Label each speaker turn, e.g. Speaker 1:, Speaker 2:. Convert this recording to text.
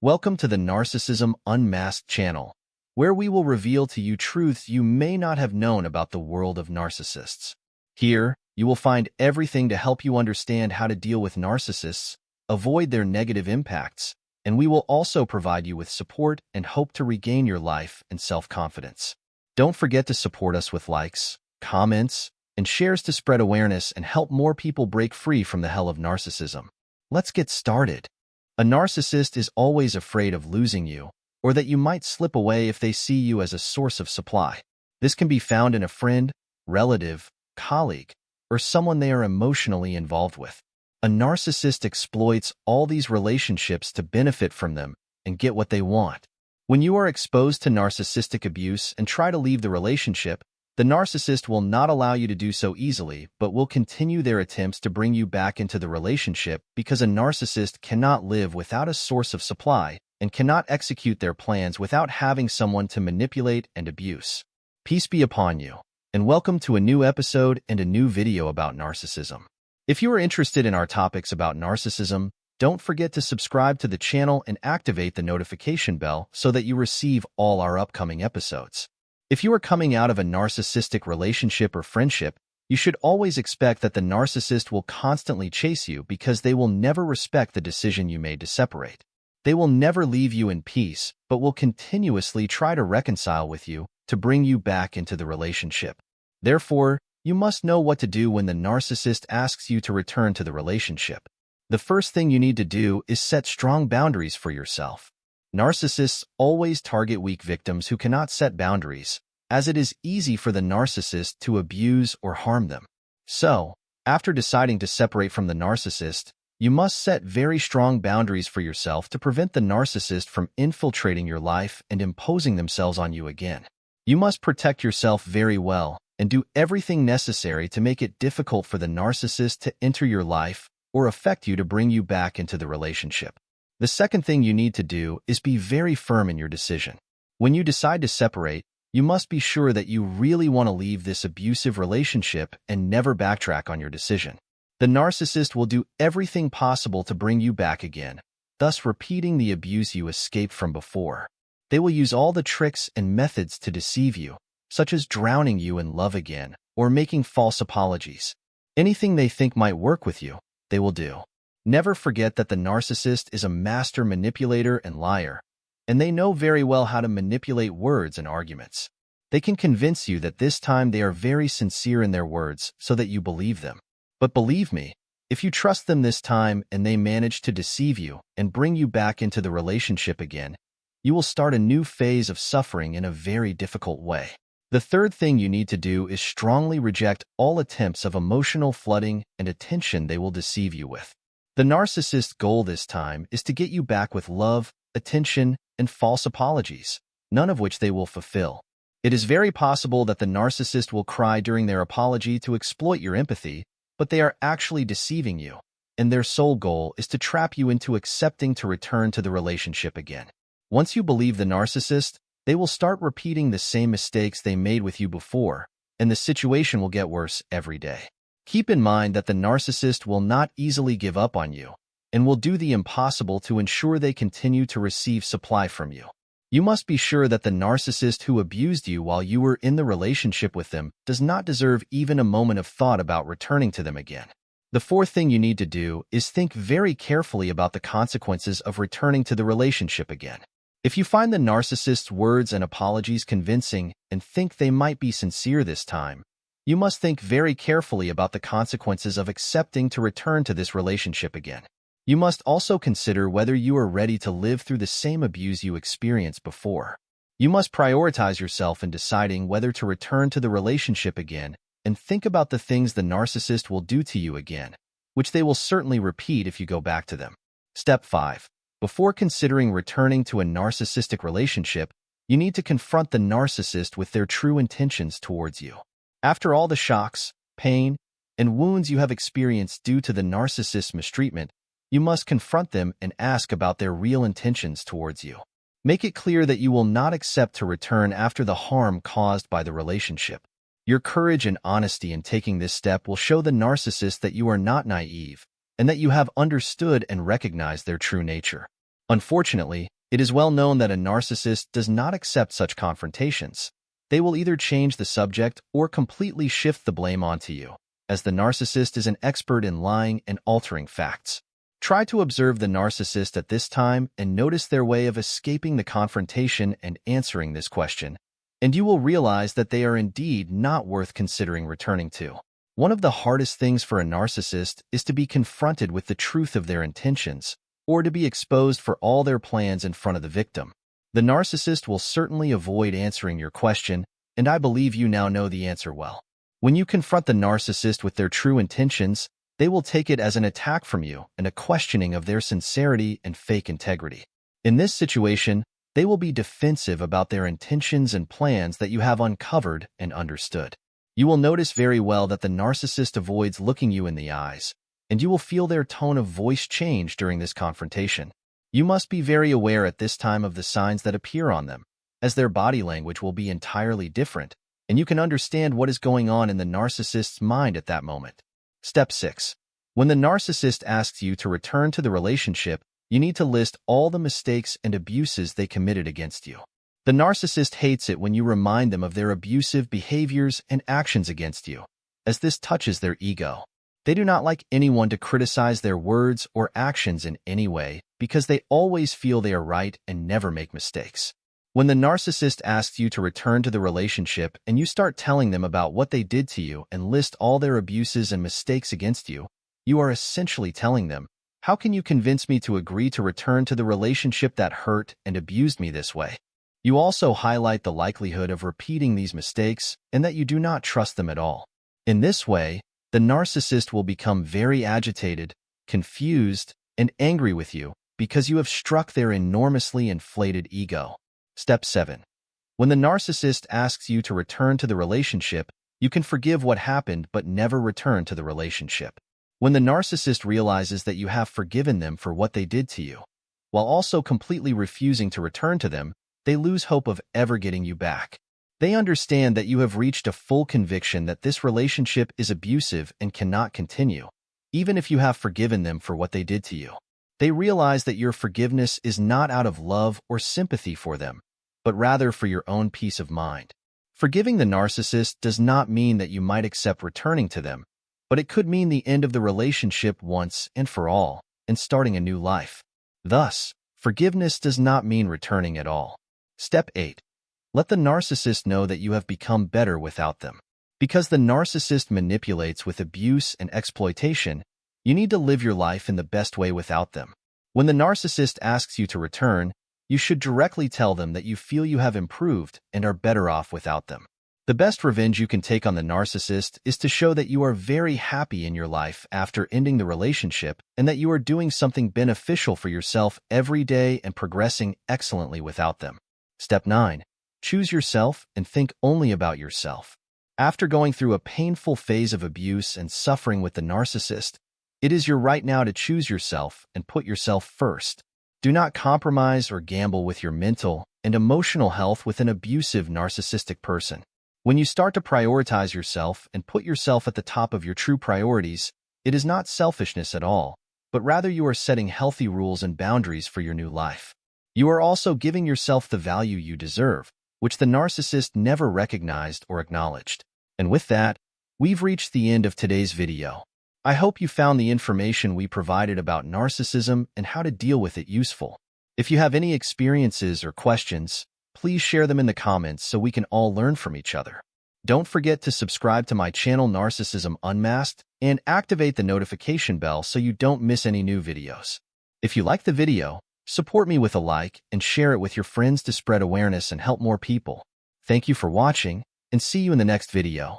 Speaker 1: Welcome to the Narcissism Unmasked channel, where we will reveal to you truths you may not have known about the world of narcissists. Here, you will find everything to help you understand how to deal with narcissists, avoid their negative impacts, and we will also provide you with support and hope to regain your life and self-confidence. Don't forget to support us with likes, comments, and shares to spread awareness and help more people break free from the hell of narcissism. Let's get started. A narcissist is always afraid of losing you, or that you might slip away if they see you as a source of supply. This can be found in a friend, relative, colleague, or someone they are emotionally involved with. A narcissist exploits all these relationships to benefit from them and get what they want. When you are exposed to narcissistic abuse and try to leave the relationship, the narcissist will not allow you to do so easily, but will continue their attempts to bring you back into the relationship because a narcissist cannot live without a source of supply and cannot execute their plans without having someone to manipulate and abuse. Peace be upon you, and welcome to a new episode and a new video about narcissism. If you are interested in our topics about narcissism, don't forget to subscribe to the channel and activate the notification bell so that you receive all our upcoming episodes. If you are coming out of a narcissistic relationship or friendship, you should always expect that the narcissist will constantly chase you because they will never respect the decision you made to separate. They will never leave you in peace, but will continuously try to reconcile with you to bring you back into the relationship. Therefore, you must know what to do when the narcissist asks you to return to the relationship. The first thing you need to do is set strong boundaries for yourself. Narcissists always target weak victims who cannot set boundaries, as it is easy for the narcissist to abuse or harm them. So, after deciding to separate from the narcissist, you must set very strong boundaries for yourself to prevent the narcissist from infiltrating your life and imposing themselves on you again. You must protect yourself very well and do everything necessary to make it difficult for the narcissist to enter your life or affect you to bring you back into the relationship. The second thing you need to do is be very firm in your decision. When you decide to separate, you must be sure that you really want to leave this abusive relationship and never backtrack on your decision. The narcissist will do everything possible to bring you back again, thus repeating the abuse you escaped from before. They will use all the tricks and methods to deceive you, such as drowning you in love again or making false apologies. Anything they think might work with you, they will do. Never forget that the narcissist is a master manipulator and liar, and they know very well how to manipulate words and arguments. They can convince you that this time they are very sincere in their words so that you believe them. But believe me, if you trust them this time and they manage to deceive you and bring you back into the relationship again, you will start a new phase of suffering in a very difficult way. The third thing you need to do is strongly reject all attempts of emotional flooding and attention they will deceive you with. The narcissist's goal this time is to get you back with love, attention, and false apologies, none of which they will fulfill. It is very possible that the narcissist will cry during their apology to exploit your empathy, but they are actually deceiving you, and their sole goal is to trap you into accepting to return to the relationship again. Once you believe the narcissist, they will start repeating the same mistakes they made with you before, and the situation will get worse every day. Keep in mind that the narcissist will not easily give up on you and will do the impossible to ensure they continue to receive supply from you. You must be sure that the narcissist who abused you while you were in the relationship with them does not deserve even a moment of thought about returning to them again. The fourth thing you need to do is think very carefully about the consequences of returning to the relationship again. If you find the narcissist's words and apologies convincing and think they might be sincere this time, you must think very carefully about the consequences of accepting to return to this relationship again. You must also consider whether you are ready to live through the same abuse you experienced before. You must prioritize yourself in deciding whether to return to the relationship again and think about the things the narcissist will do to you again, which they will certainly repeat if you go back to them. Step 5. Before considering returning to a narcissistic relationship, you need to confront the narcissist with their true intentions towards you. After all the shocks, pain, and wounds you have experienced due to the narcissist's mistreatment, you must confront them and ask about their real intentions towards you. Make it clear that you will not accept to return after the harm caused by the relationship. Your courage and honesty in taking this step will show the narcissist that you are not naive and that you have understood and recognized their true nature. Unfortunately, it is well known that a narcissist does not accept such confrontations. They will either change the subject or completely shift the blame onto you, as the narcissist is an expert in lying and altering facts. Try to observe the narcissist at this time and notice their way of escaping the confrontation and answering this question, and you will realize that they are indeed not worth considering returning to. One of the hardest things for a narcissist is to be confronted with the truth of their intentions, or to be exposed for all their plans in front of the victim. The narcissist will certainly avoid answering your question, and I believe you now know the answer well. When you confront the narcissist with their true intentions, they will take it as an attack from you and a questioning of their sincerity and fake integrity. In this situation, they will be defensive about their intentions and plans that you have uncovered and understood. You will notice very well that the narcissist avoids looking you in the eyes, and you will feel their tone of voice change during this confrontation. You must be very aware at this time of the signs that appear on them, as their body language will be entirely different, and you can understand what is going on in the narcissist's mind at that moment. Step 6. When the narcissist asks you to return to the relationship, you need to list all the mistakes and abuses they committed against you. The narcissist hates it when you remind them of their abusive behaviors and actions against you, as this touches their ego. They do not like anyone to criticize their words or actions in any way because they always feel they are right and never make mistakes. When the narcissist asks you to return to the relationship and you start telling them about what they did to you and list all their abuses and mistakes against you, you are essentially telling them, "How can you convince me to agree to return to the relationship that hurt and abused me this way?" You also highlight the likelihood of repeating these mistakes and that you do not trust them at all. In this way, the narcissist will become very agitated, confused, and angry with you because you have struck their enormously inflated ego. Step 7. When the narcissist asks you to return to the relationship, you can forgive what happened but never return to the relationship. When the narcissist realizes that you have forgiven them for what they did to you, while also completely refusing to return to them, they lose hope of ever getting you back. They understand that you have reached a full conviction that this relationship is abusive and cannot continue, even if you have forgiven them for what they did to you. They realize that your forgiveness is not out of love or sympathy for them, but rather for your own peace of mind. Forgiving the narcissist does not mean that you might accept returning to them, but it could mean the end of the relationship once and for all, and starting a new life. Thus, forgiveness does not mean returning at all. Step 8. Let the narcissist know that you have become better without them. Because the narcissist manipulates with abuse and exploitation, you need to live your life in the best way without them. When the narcissist asks you to return, you should directly tell them that you feel you have improved and are better off without them. The best revenge you can take on the narcissist is to show that you are very happy in your life after ending the relationship and that you are doing something beneficial for yourself every day and progressing excellently without them. Step 9. Choose yourself and think only about yourself. After going through a painful phase of abuse and suffering with the narcissist, it is your right now to choose yourself and put yourself first. Do not compromise or gamble with your mental and emotional health with an abusive narcissistic person. When you start to prioritize yourself and put yourself at the top of your true priorities, it is not selfishness at all, but rather you are setting healthy rules and boundaries for your new life. You are also giving yourself the value you deserve, which the narcissist never recognized or acknowledged. And with that, we've reached the end of today's video. I hope you found the information we provided about narcissism and how to deal with it useful. If you have any experiences or questions, please share them in the comments so we can all learn from each other. Don't forget to subscribe to my channel Narcissism Unmasked and activate the notification bell so you don't miss any new videos. If you like the video, support me with a like and share it with your friends to spread awareness and help more people. Thank you for watching, and see you in the next video.